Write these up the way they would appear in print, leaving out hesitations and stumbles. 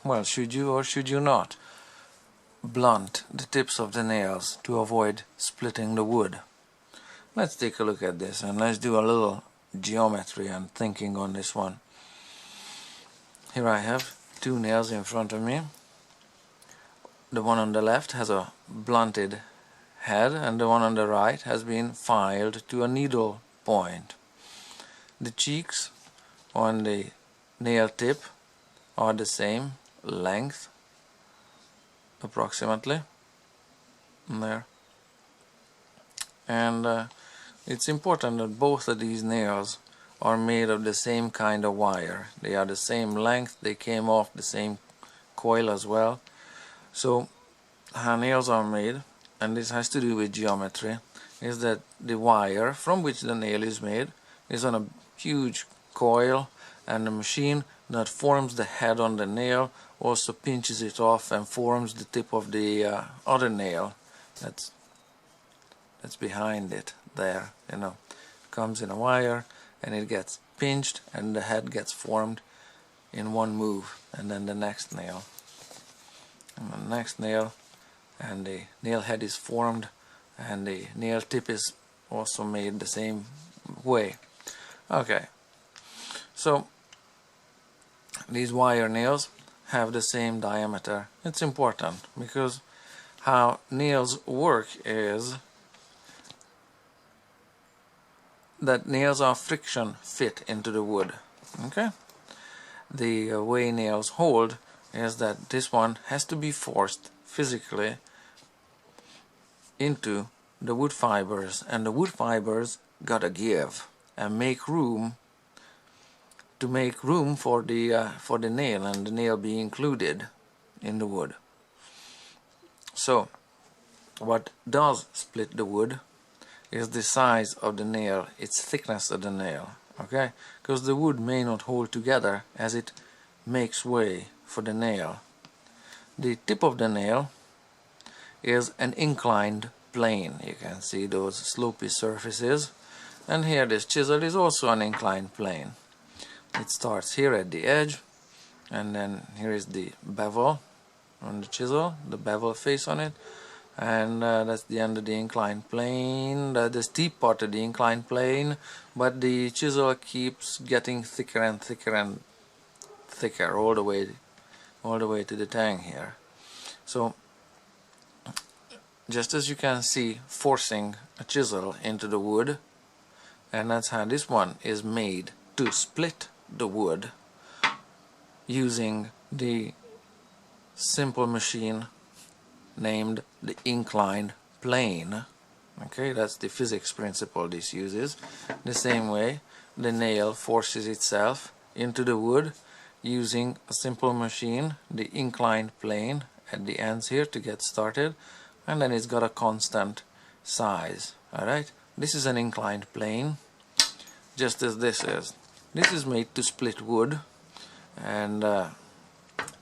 well, should you or should you not blunt the tips of the nails to avoid splitting the wood? Let's take a look at this and let's do a little geometry and thinking on this one. Here I have two nails in front of me. The one on the left has a blunted head and the one on the right has been filed to a needle point. The cheeks on the nail tip are the same length approximately there, and it's important that both of these nails are made of the same kind of wire. They are the same length, they came off the same coil as well. So how nails are made, and this has to do with geometry, is that the wire from which the nail is made is on a huge coil, and the machine that forms the head on the nail also pinches it off and forms the tip of the other nail that's behind it there, you know. Comes in a wire and it gets pinched and the head gets formed in one move, and then the next nail and the next nail, and the nail head is formed and the nail tip is also made the same way. Okay, so these wire nails have the same diameter. It's important because how nails work is that nails are friction fit into the wood. Okay, the way nails hold is that this one has to be forced physically into the wood fibers, and the wood fibers gotta give and make room for the nail, and the nail be included in the wood. So what does split the wood is the size of the nail, its thickness of the nail, okay? Because the wood may not hold together as it makes way for the nail. The tip of the nail is an inclined plane. You can see those slopey surfaces, and here this chisel is also an inclined plane. It starts here at the edge, and then here is the bevel on the chisel, the bevel face on it, and that's the end of the inclined plane, the steep part of the inclined plane, but the chisel keeps getting thicker and thicker and thicker all the way to the tang here. So just as you can see, forcing a chisel into the wood, and that's how this one is made to split the wood using the simple machine named the inclined plane. Okay, that's the physics principle this uses. The same way the nail forces itself into the wood using a simple machine, the inclined plane at the ends here to get started, and then it's got a constant size. Alright, this is an inclined plane, just as this is. This is made to split wood and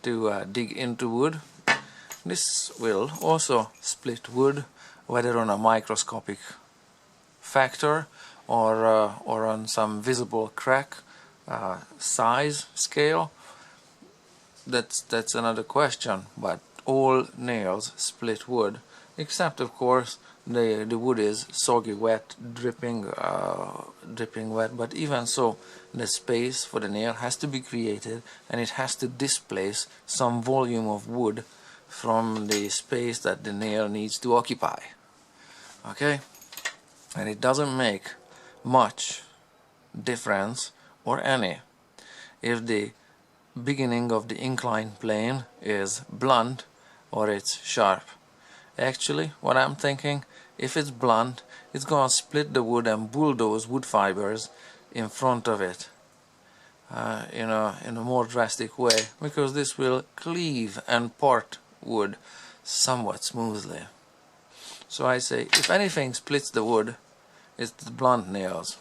to dig into wood. This will also split wood, whether on a microscopic factor or on some visible crack size scale. That's another question. But all nails split wood, except of course the wood is soggy wet, dripping wet. But even so, the space for the nail has to be created, and it has to displace some volume of wood from the space that the nail needs to occupy. Okay, and it doesn't make much difference, or any, if the beginning of the inclined plane is blunt or it's sharp. Actually, what I'm thinking, if it's blunt, it's gonna split the wood and bulldoze wood fibers in front of it in a more drastic way, because this will cleave and part wood somewhat smoothly. So I say, if anything splits the wood, it's the blunt nails.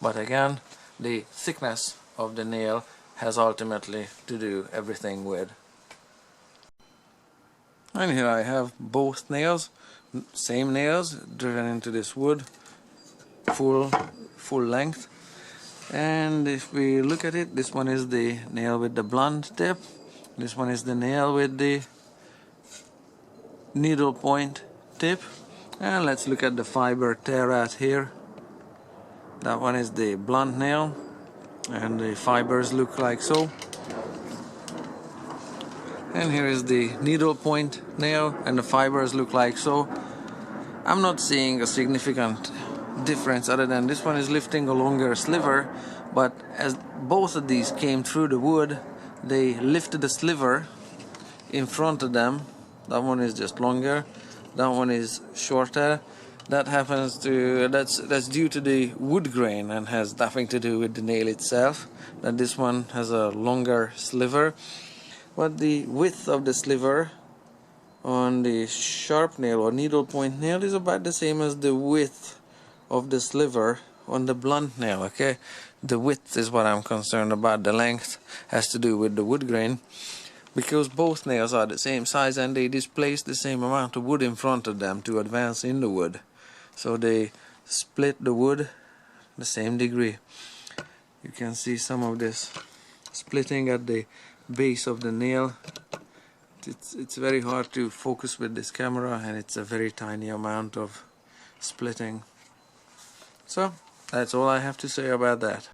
But again, the thickness of the nail has ultimately to do everything with. And here I have both nails, same nails, driven into this wood, full length. And if we look at it, this one is the nail with the blunt tip, This one is the nail with the needle point tip. And let's look at the fiber tear out here. That one is the blunt nail, and the fibers look like so. And here is the needle point nail, and the fibers look like so. I'm not seeing a significant difference other than this one is lifting a longer sliver, but as both of these came through the wood, they lifted the sliver in front of them. That one is just longer, that one is shorter. That's due to the wood grain and has nothing to do with the nail itself, that this one has a longer sliver. But the width of the sliver on the sharp nail or needle point nail is about the same as the width of the sliver on the blunt nail. Okay, the width is what I'm concerned about. The length has to do with the wood grain, because both nails are the same size and they displace the same amount of wood in front of them to advance in the wood. So they split the wood the same degree. You can see some of this splitting at the base of the nail. It's very hard to focus with this camera, and it's a very tiny amount of splitting. So that's all I have to say about that.